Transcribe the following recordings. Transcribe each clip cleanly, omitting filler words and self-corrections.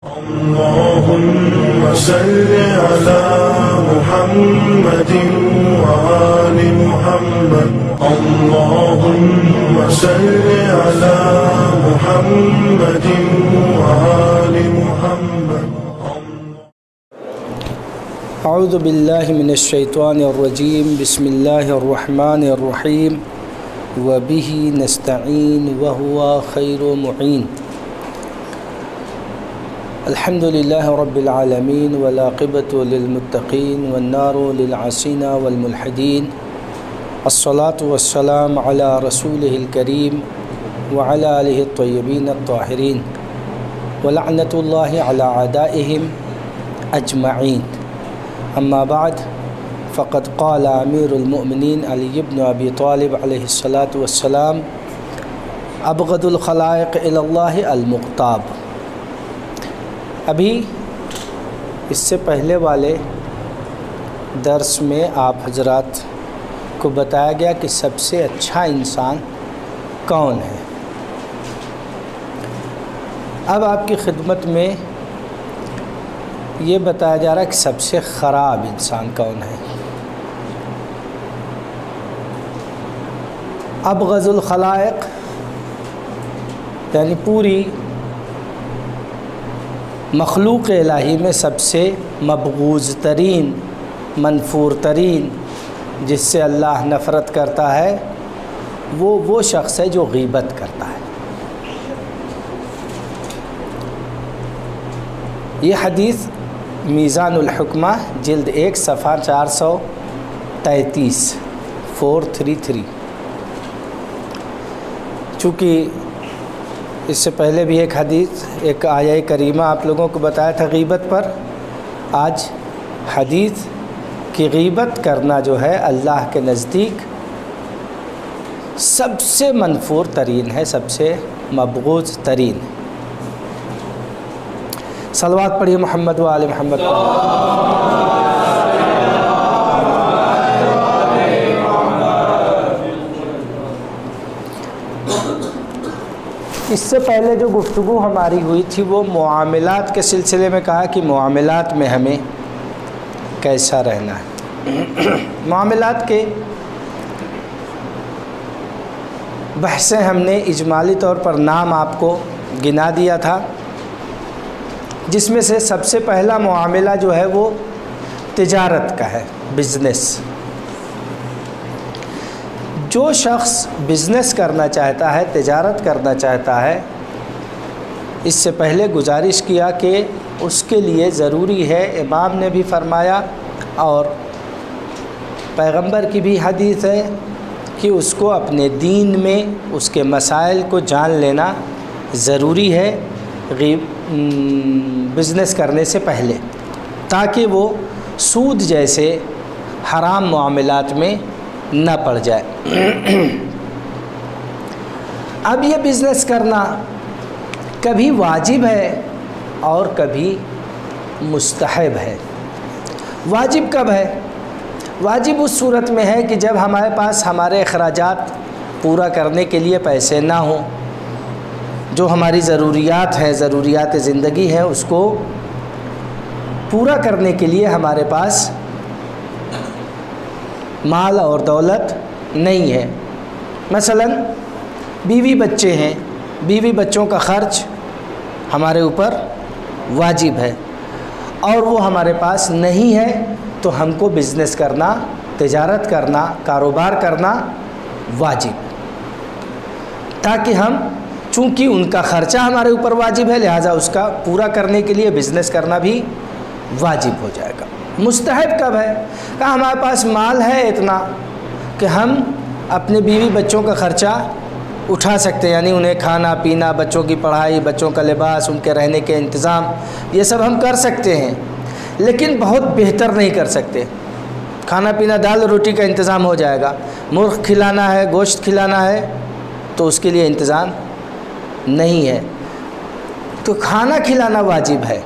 اللهم صل على محمد وآل محمد اللهم صل على محمد وآل محمد اعوذ باللہ من الشیطان الرجیم بسم اللہ الرحمن الرحیم وبہ نستعین وہو خیر معین الحمد للہ رب العالمین والعاقبۃ للمتقین والنار للعاصین والملحدین الصلاة والسلام علی رسولہ الکریم وعلی آلہ الطیبین الطاہرین ولعنۃ اللہ علی اعدائہم اجمعین اما بعد فقد قال امیر المؤمنین علی بن ابی طالب علیہ الصلاۃ والسلام ابغض الخلائق الی اللہ المغتاب۔ ابھی اس سے پہلے والے درس میں آپ حضرات کو بتایا گیا کہ سب سے اچھا انسان کون ہے۔ اب آپ کی خدمت میں یہ بتایا جا رہا ہے کہ سب سے خراب انسان کون ہے۔ ابغض الخلائق یعنی پوری مخلوق الہی میں سب سے مبغوض ترین، منفور ترین، جس سے اللہ نفرت کرتا ہے وہ شخص ہے جو غیبت کرتا ہے۔ یہ حدیث میزان الحکمہ جلد 1 صفحہ 433 433۔ چونکہ اس سے پہلے بھی ایک حدیث، ایک آیہ کریمہ آپ لوگوں کو بتایا تھا غیبت پر، آج حدیث کی غیبت کرنا جو ہے اللہ کے نزدیک سب سے منفور ترین ہے، سب سے مبغوض ترین۔ صلوات پڑھیے محمد و آل محمد۔ اس سے پہلے جو گفتگو ہماری ہوئی تھی وہ معاملات کے سلسلے میں کہا کہ معاملات میں ہمیں کیسا رہنا ہے۔ معاملات کے بحثیں ہم نے اجمالی طور پر نام آپ کو گنا دیا تھا، جس میں سے سب سے پہلا معاملہ جو ہے وہ تجارت کا ہے، بزنس۔ جو شخص بزنس کرنا چاہتا ہے، تجارت کرنا چاہتا ہے، اس سے پہلے گزارش کیا کہ اس کے لیے ضروری ہے، امام نے بھی فرمایا اور پیغمبر کی بھی حدیث ہے کہ اس کو اپنے دین میں اس کے مسائل کو جان لینا ضروری ہے بزنس کرنے سے پہلے، تاکہ وہ سود جیسے حرام معاملات میں نہ پڑ جائے۔ اب یہ بزنس کرنا کبھی واجب ہے اور کبھی مستحب ہے۔ واجب کب ہے؟ واجب اس صورت میں ہے کہ جب ہمارے پاس ہمارے اخراجات پورا کرنے کے لیے پیسے نہ ہوں، جو ہماری ضروریات ہیں، ضروریات زندگی ہیں، اس کو پورا کرنے کے لیے ہمارے پاس مال اور دولت نہیں ہے۔ مثلا بیوی بچے ہیں، بیوی بچوں کا خرچ ہمارے اوپر واجب ہے اور وہ ہمارے پاس نہیں ہے، تو ہم کو بزنس کرنا، تجارت کرنا، کاروبار کرنا واجب، تاکہ ہم، چونکہ ان کا خرچہ ہمارے اوپر واجب ہے، لہٰذا اس کا پورا کرنے کے لیے بزنس کرنا بھی واجب ہو جائے گا۔ مستحب کب ہے؟ کہ ہمارے پاس مال ہے اتنا کہ ہم اپنے بیوی بچوں کا خرچہ اٹھا سکتے ہیں، یعنی انہیں کھانا پینا، بچوں کی پڑھائی، بچوں کا لباس، ان کے رہنے کے انتظام، یہ سب ہم کر سکتے ہیں، لیکن بہت بہتر نہیں کر سکتے۔ کھانا پینا، دال روٹی کا انتظام ہو جائے گا، مرغ کھلانا ہے، گوشت کھلانا ہے تو اس کے لیے انتظام نہیں ہے۔ تو کھانا کھلانا واجب ہے،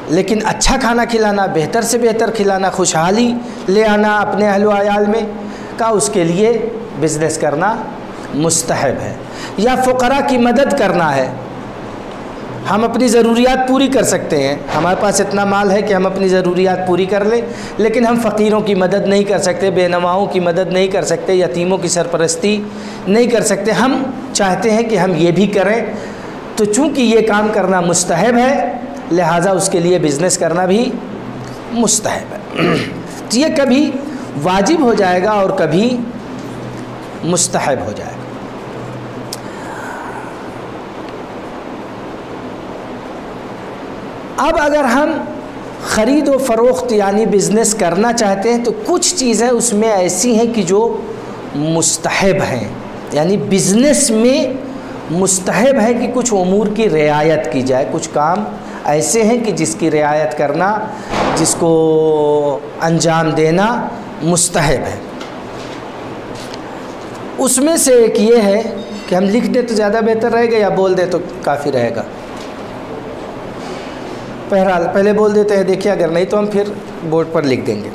لیکن اچھا کھانا کھلانا، بہتر سے بہتر کھلانا، خوشحالی لے آنا اپنے اہل و عیال میں، کا اس کے لیے بزنس کرنا مستحب ہے۔ یا فقراء کی مدد کرنا ہے، ہم اپنی ضروریات پوری کر سکتے ہیں، ہمارے پاس اتنا مال ہے کہ ہم اپنی ضروریات پوری کر لیں، لیکن ہم فقیروں کی مدد نہیں کر سکتے، بے نواؤں کی مدد نہیں کر سکتے، یتیموں کی سرپرستی نہیں کر سکتے۔ ہم چاہتے ہیں کہ ہم یہ بھی کریں، تو چونکہ یہ کام کرنا مستحب ہے لہٰذا اس کے لیے بزنس کرنا بھی مستحب ہے۔ یہ کبھی واجب ہو جائے گا اور کبھی مستحب ہو جائے گا۔ اب اگر ہم خرید و فروخت یعنی بزنس کرنا چاہتے ہیں تو کچھ چیزیں اس میں ایسی ہیں کہ جو مستحب ہیں، یعنی بزنس میں مستحب ہے کہ کچھ امور کی رعایت کی جائے، کچھ کام ایسے ہیں کہ جس کی رعایت کرنا، جس کو انجام دینا مستحب ہے۔ اس میں سے ایک یہ ہے کہ ہم لکھ دیں تو زیادہ بہتر رہے گا یا بول دیں تو کافی رہے گا؟ بہرحال پہلے بول دیتے ہیں، دیکھیے اگر نہیں تو ہم پھر بورڈ پر لکھ دیں گے۔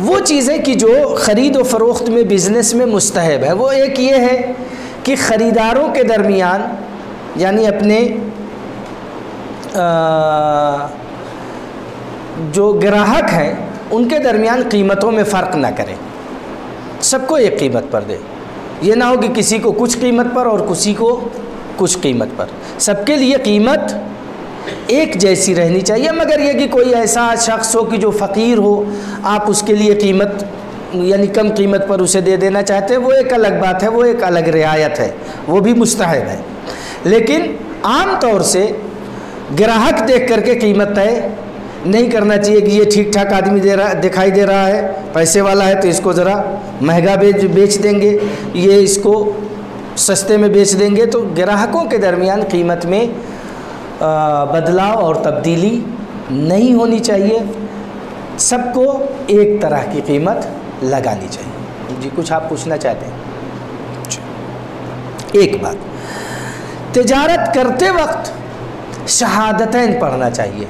وہ چیزیں کہ جو خرید و فروخت میں بزنس میں مستحب ہے، وہ ایک یہ ہے کہ خریداروں کے درمیان یعنی اپنے جو گراہک ہیں ان کے درمیان قیمتوں میں فرق نہ کریں، سب کو ایک قیمت پر دے۔ یہ نہ ہو کہ کسی کو کچھ قیمت پر اور کسی کو کچھ قیمت پر، سب کے لیے قیمت ایک جیسی رہنی چاہیے، مگر یہ کہ کوئی ایسا شخص ہو کہ جو فقیر ہو، آپ اس کے لیے قیمت یعنی کم قیمت پر اسے دے دینا چاہتے ہیں، وہ ایک الگ بات ہے، وہ ایک الگ رعایت ہے، وہ بھی مستحب ہے۔ لیکن عام طور سے گراہک دیکھ کر کے قیمت طے نہیں کرنا چاہیے کہ یہ ٹھیک ٹھاک آدمی دکھائی دے رہا ہے، پیسے والا ہے تو اس کو ذرا مہنگا بیچ دیں گے، یہ اس کو سستے میں بیچ دیں گے۔ تو گراہکوں کے درمیان قیمت میں بدلاؤ اور تبدیلی نہیں ہونی چاہیے، سب کو ایک طرح کی قیمت لگانی چاہیے۔ جی کچھ آپ پوچھنا چاہتے ہیں؟ ایک بات، تجارت کرتے وقت شہادتین پڑھنا چاہیے،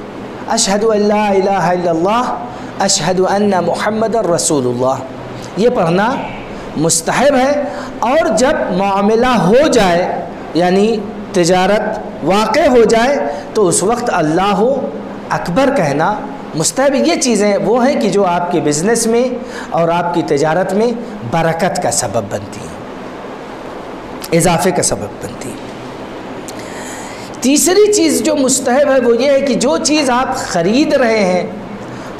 اشہد ان لا الہ الا اللہ، اشہد ان محمد رسول اللہ، یہ پڑھنا مستحب ہے۔ اور جب معاملہ ہو جائے یعنی تجارت واقع ہو جائے تو اس وقت اللہ اکبر کہنا مستحب۔ یہ چیزیں وہ ہیں کہ جو آپ کے بزنس میں اور آپ کی تجارت میں برکت کا سبب بنتی ہیں، اضافے کا سبب بنتی ہیں۔ تیسری چیز جو مستحب ہے وہ یہ ہے کہ جو چیز آپ خرید رہے ہیں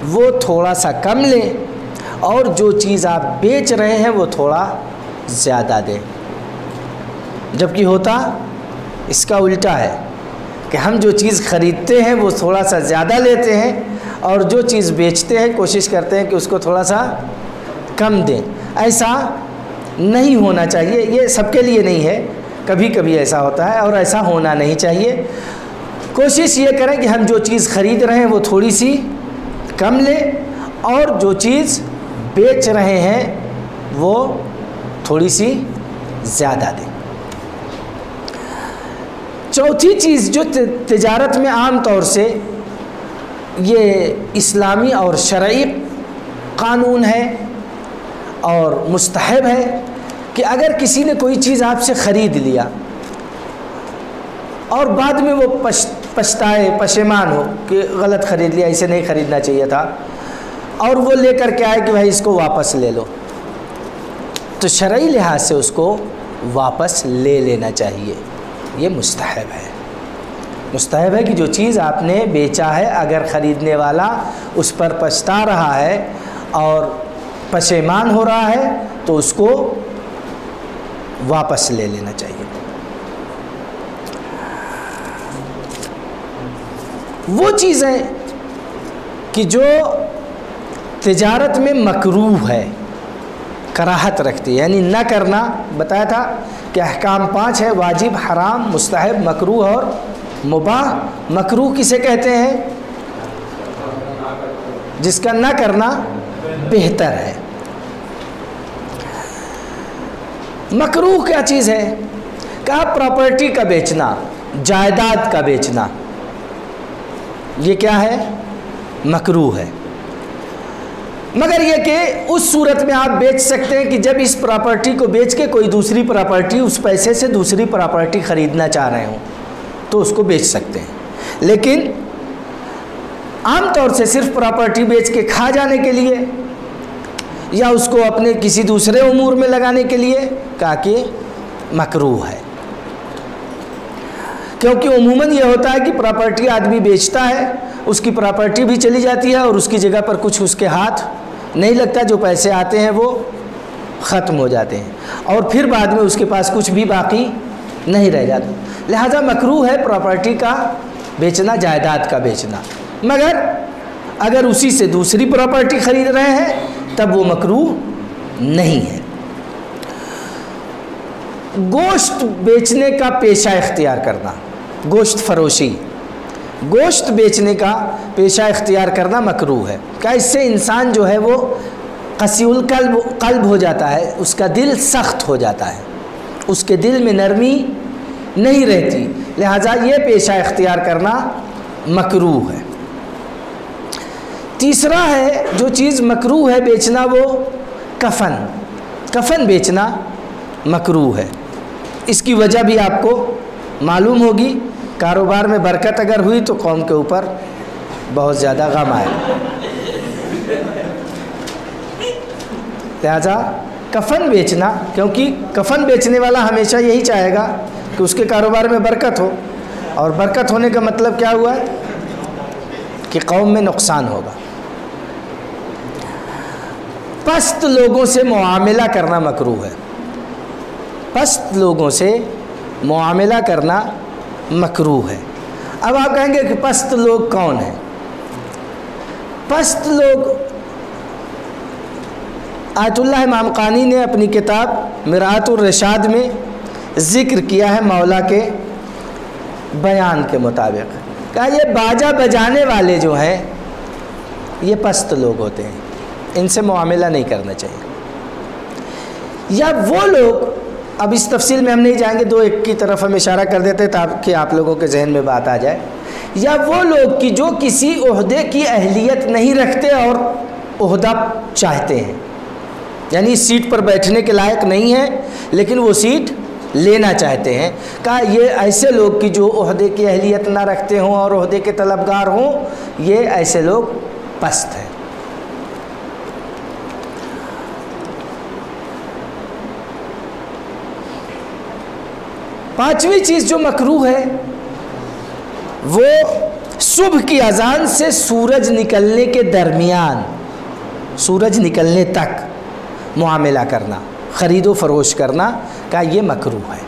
وہ تھوڑا سا کم لیں اور جو چیز آپ بیچ رہے ہیں وہ تھوڑا زیادہ دیں، جبکہ ہوتا اس کا الٹا ہے کہ ہم جو چیز خریدتے ہیں وہ تھوڑا سا زیادہ لیتے ہیں اور جو چیز بیچتے ہیں کوشش کرتے ہیں کہ اس کو تھوڑا سا کم دیں۔ ایسا نہیں ہونا چاہیے، یہ سب کے لیے نہیں ہے، کبھی کبھی ایسا ہوتا ہے اور ایسا ہونا نہیں چاہیے۔ کوشش یہ کریں کہ ہم جو چیز خرید رہے ہیں وہ تھوڑی سی کم لیں اور جو چیز بیچ رہے ہیں وہ تھوڑی سی زیادہ دیں۔ چوتھی چیز جو تجارت میں عام طور سے یہ اسلامی اور شرعی قانون ہے اور مستحب ہے کہ اگر کسی نے کوئی چیز آپ سے خرید لیا اور بعد میں وہ پچھتائے، پشیمان ہو کہ غلط خرید لیا، اسے نہیں خریدنا چاہیے تھا، اور وہ لے کر کے آئے کہ بھائی اس کو واپس لے لو، تو شرعی لحاظ سے اس کو واپس لے لینا چاہیے، یہ مستحب ہے۔ مستحب ہے کہ جو چیز آپ نے بیچا ہے اگر خریدنے والا اس پر پچھتا رہا ہے اور پشیمان ہو رہا ہے تو اس کو واپس لے لینا چاہیے۔ وہ چیزیں کہ جو تجارت میں مکروہ ہے، کراہت رکھتی ہے، یعنی نہ کرنا، بتایا تھا کہ احکام 5 ہے، واجب، حرام، مستحب، مکروہ اور مباح۔ مکروہ کسے کہتے ہیں؟ جس کا نہ کرنا بہتر ہے۔ مکروہ کیا چیز ہے؟ کہا پراپرٹی کا بیچنا، جائیداد کا بیچنا، یہ کیا ہے؟ مکروہ ہے۔ مگر یہ کہ اس صورت میں آپ بیچ سکتے ہیں کہ جب اس پراپرٹی کو بیچ کے کوئی دوسری پراپرٹی اس پیسے سے دوسری پراپرٹی خریدنا چاہ رہے ہوں، تو اس کو بیچ سکتے ہیں، لیکن عام طور سے صرف پراپرٹی بیچ کے کھا جانے کے لیے یا اس کو اپنے کسی دوسرے امور میں لگانے کے لیے کہا کہ مکروہ ہے، کیونکہ عموماً یہ ہوتا ہے کہ پراپرٹی آدمی بیچتا ہے، اس کی پراپرٹی بھی چلی جاتی ہے اور اس کی جگہ پر کچھ اس کے ہاتھ نہیں لگتا، جو پیسے آتے ہیں وہ ختم ہو جاتے ہیں اور پھر بعد میں اس کے پاس کچھ بھی باقی نہیں رہ جاتا، لہذا مکروہ ہے پراپرٹی کا بیچنا، جائیداد کا بیچنا، مگر اگر اسی سے دوسری پراپرٹی خرید رہے ہیں تب وہ مکروہ نہیں ہے۔ گوشت بیچنے کا پیشہ اختیار کرنا، گوشت فروشی، گوشت بیچنے کا پیشہ اختیار کرنا مکروہ ہے، کیا اس سے انسان جو ہے وہ قسی القلب ہو جاتا ہے، اس کا دل سخت ہو جاتا ہے، اس کے دل میں نرمی نہیں رہتی، لہذا یہ پیشہ اختیار کرنا مکروہ ہے۔ تیسرا ہے جو چیز مکروہ ہے بیچنا، وہ کفن، کفن بیچنا مکروہ ہے۔ اس کی وجہ بھی آپ کو معلوم ہوگی، کاروبار میں برکت اگر ہوئی تو قوم کے اوپر بہت زیادہ غم آئے، لہذا کفن بیچنا، کیونکہ کفن بیچنے والا ہمیشہ یہی چاہے گا کہ اس کے کاروبار میں برکت ہو، اور برکت ہونے کا مطلب کیا ہوا ہے کہ قوم میں نقصان ہوگا۔ پست لوگوں سے معاملہ کرنا مکروہ ہے، پست لوگوں سے معاملہ کرنا مکروہ ہے۔ اب آپ کہیں گے کہ پست لوگ کون ہیں؟ پست لوگ آیت اللہ امام قانی نے اپنی کتاب مرآت الرشاد میں ذکر کیا ہے مولا کے بیان کے مطابق، کہا یہ باجا بجانے والے جو ہیں یہ پست لوگ ہوتے ہیں، ان سے معاملہ نہیں کرنا چاہیے۔ یا وہ لوگ، اب اس تفصیل میں ہم نہیں جائیں گے، دو ایک کی طرف ہم اشارہ کر دیتے تاکہ آپ لوگوں کے ذہن میں بات آ جائے، یا وہ لوگ کہ جو کسی عہدے کی اہلیت نہیں رکھتے اور عہدہ چاہتے ہیں، یعنی اس سیٹ پر بیٹھنے کے لائق نہیں ہیں لیکن وہ سیٹ لینا چاہتے ہیں، کہا یہ ایسے لوگ کہ جو عہدے کی اہلیت نہ رکھتے ہوں اور عہدے کے طلبگار ہوں، یہ ایسے لوگ پست ہیں۔ پانچویں چیز جو مکروہ ہے وہ صبح کی اذان سے سورج نکلنے کے درمیان، سورج نکلنے تک معاملہ کرنا، خرید و فروش کرنا، کا یہ مکروہ ہے۔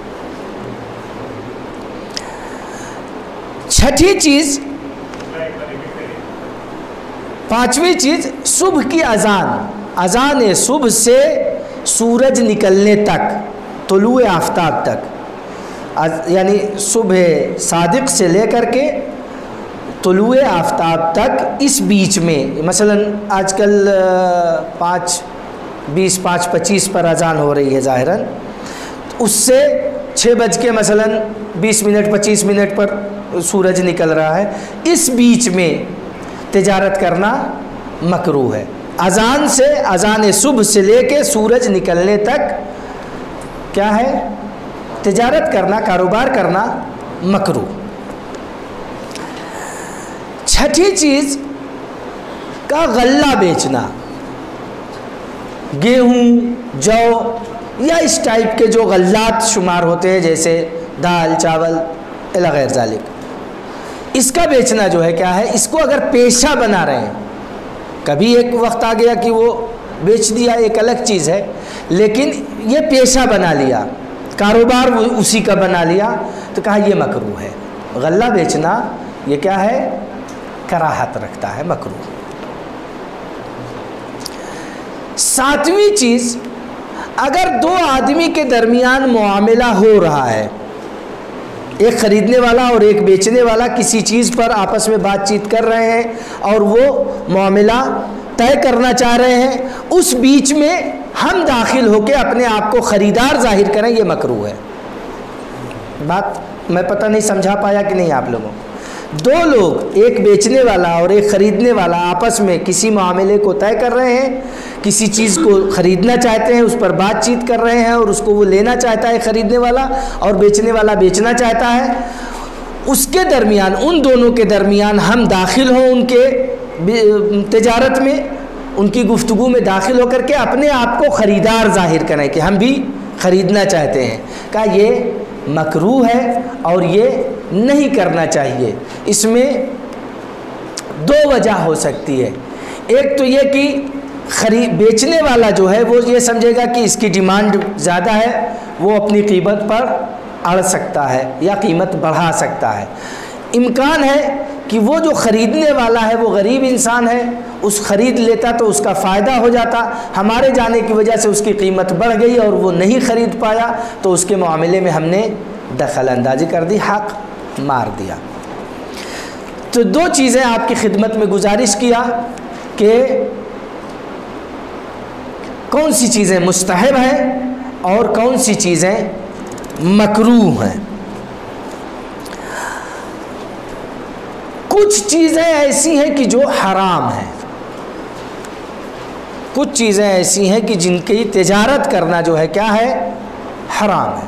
چھٹی چیز، پانچویں چیز صبح کی اذان، اذان صبح سے سورج نکلنے تک، طلوع آفتاب تک، یعنی صبح صادق سے لے کر کے طلوع آفتاب تک، اس بیچ میں مثلا آج کل 5:20 5:25 پر اذان ہو رہی ہے ظاہراً، اس سے 6 بج کے مثلا 20 منٹ 25 منٹ پر سورج نکل رہا ہے، اس بیچ میں تجارت کرنا مکروہ ہے۔ اذان سے، اذان صبح سے لے کے سورج نکلنے تک کیا ہے؟ تجارت کرنا، کاروبار کرنا مکروہ۔ چھٹی چیز کا غلہ بیچنا، گیہوں، جو یا اس ٹائپ کے جو غلات شمار ہوتے ہیں جیسے دال، چاول الی غیر ذالک، اس کا بیچنا جو ہے کیا ہے؟ اس کو اگر پیشہ بنا رہے ہیں، کبھی ایک وقت آ گیا کہ وہ بیچ دیا، ایک الگ چیز ہے، لیکن یہ پیشہ بنا لیا، کاروبار اسی کا بنا لیا، تو کہا یہ مکروہ ہے۔ غلہ بیچنا یہ کیا ہے؟ کراہت رکھتا ہے، مکروہ۔ ساتویں چیز، اگر دو آدمی کے درمیان معاملہ ہو رہا ہے، ایک خریدنے والا اور ایک بیچنے والا کسی چیز پر آپس میں بات چیت کر رہے ہیں اور وہ معاملہ طے کرنا چاہ رہے ہیں، اس بیچ میں ہم داخل ہو کے اپنے آپ کو خریدار ظاہر کریں، یہ مکروہ ہے۔ بات میں پتہ نہیں سمجھا پایا کہ نہیں آپ لوگوں؟ دو لوگ، ایک بیچنے والا اور ایک خریدنے والا، آپس میں کسی معاملے کو طے کر رہے ہیں، کسی چیز کو خریدنا چاہتے ہیں، اس پر بات چیت کر رہے ہیں اور اس کو وہ لینا چاہتا ہے خریدنے والا، اور بیچنے والا بیچنا چاہتا ہے، اس کے درمیان، ان دونوں کے درمیان ہم داخل ہوں ان کے تجارت میں، ان کی گفتگو میں داخل ہو کر کے اپنے آپ کو خریدار ظاہر کریں کہ ہم بھی خریدنا چاہتے ہیں. کہا یہ مکروہ ہے اور یہ نہیں کرنا چاہیے. اس میں دو وجہ ہو سکتی ہے. ایک تو یہ کہ بیچنے والا جو ہے وہ یہ سمجھے گا کہ اس کی ڈیمانڈ زیادہ ہے، وہ اپنی قیمت پر اڑ سکتا ہے یا قیمت بڑھا سکتا ہے. امکان ہے کہ وہ جو خریدنے والا ہے وہ غریب انسان ہے، اس خرید لیتا تو اس کا فائدہ ہو جاتا. ہمارے جانے کی وجہ سے اس کی قیمت بڑھ گئی اور وہ نہیں خرید پایا تو اس کے معاملے میں ہم نے دخل اندازی کر دی، حق مار دیا. تو دو چیزیں آپ کی خدمت میں گزارش کیا کہ کون سی چیزیں مستحب ہیں اور کون سی چیزیں مکروہ ہیں. کچھ چیزیں ایسی ہیں کہ جو حرام ہیں، کچھ چیزیں ایسی ہیں کہ جن کی تجارت کرنا جو ہے کیا ہے، حرام ہے.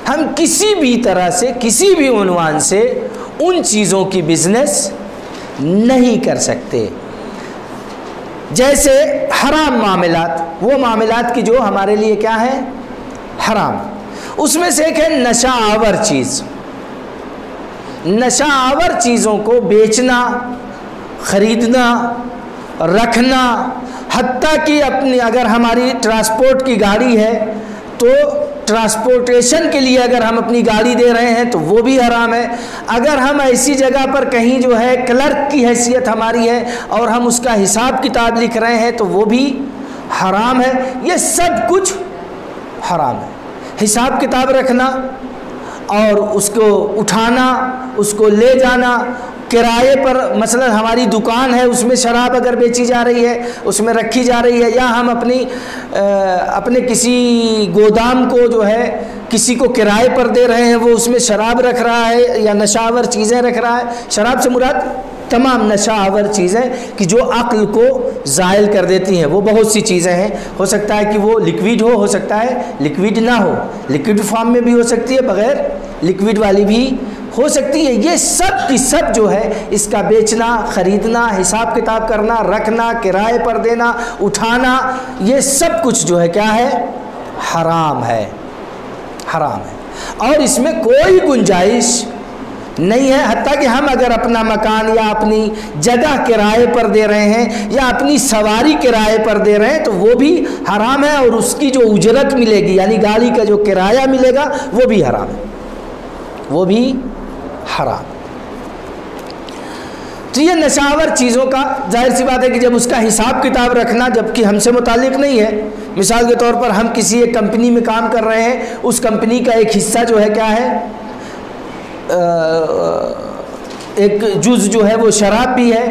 ہم کسی بھی طرح سے، کسی بھی عنوان سے ان چیزوں کی بزنس نہیں کر سکتے. جیسے حرام معاملات، وہ معاملات کی جو ہمارے لیے کیا ہے، حرام. اس میں سے ایک ہے نشہ آور چیز. نشہ آور چیزوں کو بیچنا، خریدنا، رکھنا، حتیٰ کہ اپنی اگر ہماری ٹرانسپورٹ کی گاڑی ہے تو ٹرانسپورٹیشن کے لیے اگر ہم اپنی گاڑی دے رہے ہیں تو وہ بھی حرام ہے. اگر ہم ایسی جگہ پر کہیں جو ہے کلرک کی حیثیت ہماری ہے اور ہم اس کا حساب کتاب لکھ رہے ہیں تو وہ بھی حرام ہے. یہ سب کچھ حرام ہے. حساب کتاب رکھنا اور اس کو اٹھانا، اس کو لے جانا، کرائے پر مثلا ہماری دکان ہے، اس میں شراب اگر بیچی جا رہی ہے، اس میں رکھی جا رہی ہے، یا ہم اپنے کسی گودام کو جو ہے کسی کو کرائے پر دے رہے ہیں، وہ اس میں شراب رکھ رہا ہے یا نشہ آور چیزیں رکھ رہا ہے. شراب سے مراد تمام نشہ آور چیزیں کہ جو عقل کو زائل کر دیتی ہیں. وہ بہت سی چیزیں ہیں، ہو سکتا ہے کہ وہ لکوڈ ہو سکتا ہے لکوڈ نہ ہو، لکوڈ فارم میں بھی ہو سکتی ہے، بغیر لکوڈ والی بھی ہو سکتی ہے. یہ سب کی سب جو ہے اس کا بیچنا، خریدنا، حساب کتاب کرنا، رکھنا، کرائے پر دینا، اٹھانا، یہ سب کچھ جو ہے کیا ہے، حرام ہے. حرام ہے اور اس میں کوئی گنجائش نہیں ہے. حتیٰ کہ ہم اگر اپنا مکان یا اپنی جگہ کرائے پر دے رہے ہیں یا اپنی سواری کرائے پر دے رہے ہیں تو وہ بھی حرام ہے، اور اس کی جو اجرت ملے گی یعنی گاڑی کا جو کرایہ ملے گا وہ بھی حرام ہے، وہ بھی حرام. تو یہ نشہ آور چیزوں کا ظاہر سی بات ہے کہ جب اس کا حساب کتاب رکھنا جبکہ ہم سے متعلق نہیں ہے، مثال کے طور پر ہم کسی ایک کمپنی میں کام کر رہے ہیں، اس کمپنی کا ایک حصہ جو ہے کیا ہے، ایک جز جو ہے وہ شراب بھی ہے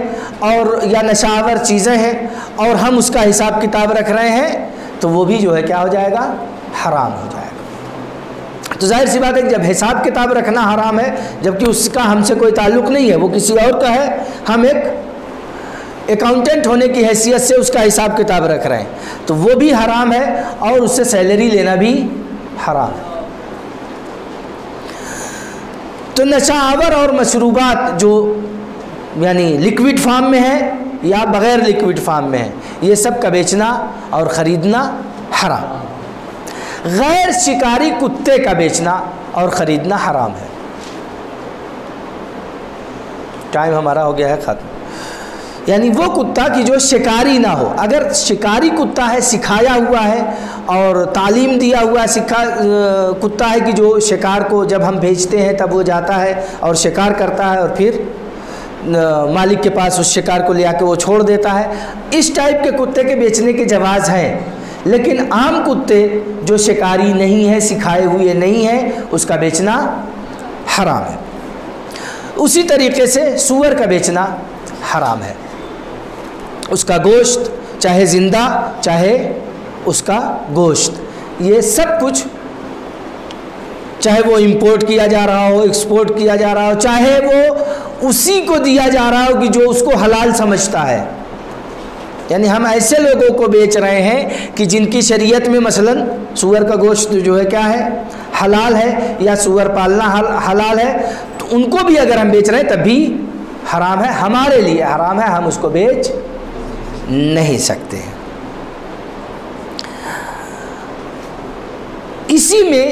اور یا نشہ آور چیزیں ہیں، اور ہم اس کا حساب کتاب رکھ رہے ہیں تو وہ بھی جو ہے کیا ہو جائے گا، حرام ہو جائے گا. تو ظاہر سی بات ہے کہ جب حساب کتاب رکھنا حرام ہے جبکہ اس کا ہم سے کوئی تعلق نہیں ہے، وہ کسی اور کا ہے، ہم ایک اکاؤنٹنٹ ہونے کی حیثیت سے اس کا حساب کتاب رکھ رہے ہیں تو وہ بھی حرام ہے، اور اس سے سیلری لینا بھی حرام ہے. تو نشہ آور اور مشروبات جو یعنی لکوڈ فارم میں ہے یا بغیر لکوڈ فارم میں ہے، یہ سب کا بیچنا اور خریدنا حرام. غیر شکاری کتے کا بیچنا اور خریدنا حرام ہے. ٹائم ہمارا ہو گیا ہے ختم. یعنی وہ کتا کی جو شکاری نہ ہو، اگر شکاری کتا ہے، سکھایا ہوا ہے اور تعلیم دیا ہوا کتا ہے کہ جو شکار کو جب ہم بھیجتے ہیں تب وہ جاتا ہے اور شکار کرتا ہے اور پھر مالک کے پاس اس شکار کو لے آ کے وہ چھوڑ دیتا ہے، اس ٹائپ کے کتے کے بیچنے کے جواز ہیں. لیکن عام کتے جو شکاری نہیں ہے، سکھائے ہوئے نہیں ہیں، اس کا بیچنا حرام ہے. اسی طریقے سے سور کا بیچنا حرام ہے. اس کا گوشت چاہے زندہ چاہے اس کا گوشت، یہ سب کچھ چاہے وہ امپورٹ کیا جا رہا ہو، ایکسپورٹ کیا جا رہا ہو، چاہے وہ اسی کو دیا جا رہا ہو کہ جو اس کو حلال سمجھتا ہے. یعنی ہم ایسے لوگوں کو بیچ رہے ہیں کہ جن کی شریعت میں مثلا سور کا گوشت جو ہے کیا ہے، حلال ہے، یا سور پالنا حلال ہے، تو ان کو بھی اگر ہم بیچ رہے ہیں تب بھی حرام ہے، ہمارے لیے حرام ہے، ہم اس کو بیچ نہیں سکتے۔ اسی میں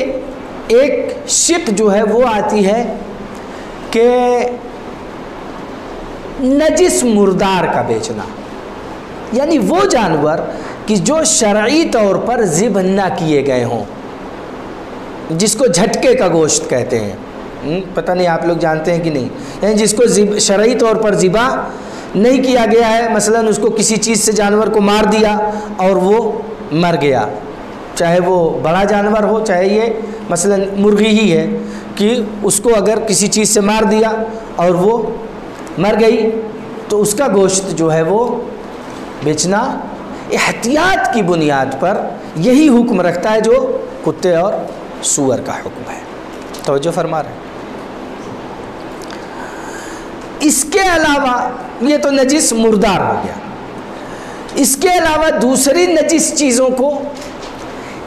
ایک شق جو ہے وہ آتی ہے کہ نجس مردار کا بیچنا، یعنی وہ جانور کہ جو شرعی طور پر ذبح نہ کیے گئے ہوں، جس کو جھٹکے کا گوشت کہتے ہیں، پتہ نہیں آپ لوگ جانتے ہیں کہ نہیں، یعنی جس کو شرعی طور پر ذبح نہیں کیا گیا ہے، مثلا اس کو کسی چیز سے جانور کو مار دیا اور وہ مر گیا، چاہے وہ بڑا جانور ہو چاہے یہ مثلا مرغی ہی ہے، کہ اس کو اگر کسی چیز سے مار دیا اور وہ مر گئی تو اس کا گوشت جو ہے وہ بیچنا احتیاط کی بنیاد پر یہی حکم رکھتا ہے جو کتے اور سور کا حکم ہے۔ توجہ فرما رہے ہیں۔ اس کے علاوہ یہ تو نجس مردار ہو گیا، اس کے علاوہ دوسری نجس چیزوں کو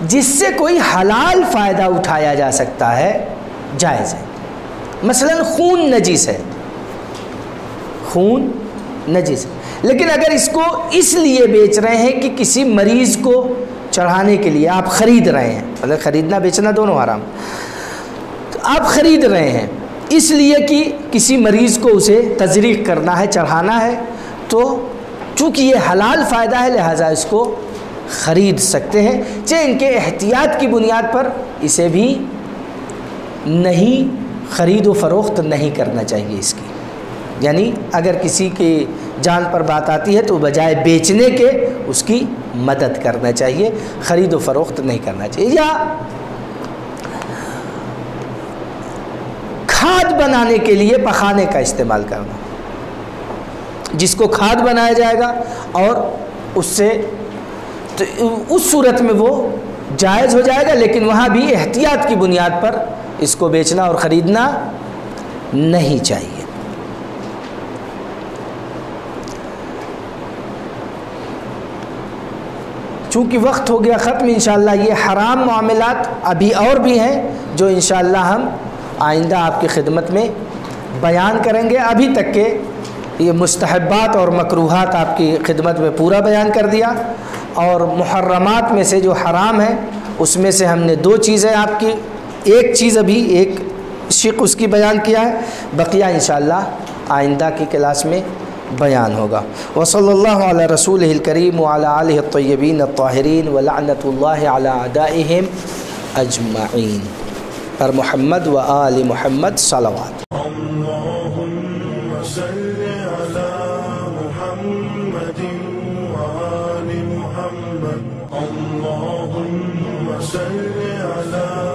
جس سے کوئی حلال فائدہ اٹھایا جا سکتا ہے جائز ہے۔ مثلا خون نجس ہے، خون نجس ہے، لیکن اگر اس کو اس لیے بیچ رہے ہیں کہ کسی مریض کو چڑھانے کے لیے آپ خرید رہے ہیں، مطلب خریدنا بیچنا دونوں حرام، تو آپ خرید رہے ہیں اس لیے کہ کسی مریض کو اسے تزریق کرنا ہے، چڑھانا ہے، تو چونکہ یہ حلال فائدہ ہے لہٰذا اس کو خرید سکتے ہیں، چاہے ان کے احتیاط کی بنیاد پر اسے بھی نہیں خرید و فروخت نہیں کرنا چاہیے اس کی، یعنی اگر کسی کی جان پر بات آتی ہے تو بجائے بیچنے کے اس کی مدد کرنا چاہیے، خرید و فروخت نہیں کرنا چاہیے۔ یا کھاد بنانے کے لیے پخانے کا استعمال کرنا، جس کو کھاد بنایا جائے گا اور اس سے تو اس صورت میں وہ جائز ہو جائے گا، لیکن وہاں بھی احتیاط کی بنیاد پر اس کو بیچنا اور خریدنا نہیں چاہیے۔ چونکہ وقت ہو گیا ختم، انشاءاللہ یہ حرام معاملات ابھی اور بھی ہیں جو انشاءاللہ ہم آئندہ آپ کی خدمت میں بیان کریں گے۔ ابھی تک کے یہ مستحبات اور مکروہات آپ کی خدمت میں پورا بیان کر دیا، اور محرمات میں سے جو حرام ہے اس میں سے ہم نے 2 چیزیں آپ کی، ایک چیز ابھی ایک شق اس کی بیان کیا ہے، بقیہ انشاءاللہ آئندہ کی کلاس میں بیان ہوگا۔ وصلی اللہ علی رسولہ الکریم وعلی آلہ الطیبین الطاہرین ولعنۃ اللہ علی اعدائہم اجمعین۔ پر محمد و آل محمد صلوات۔ اللهم صل على محمد وآل محمد، اللهم صل على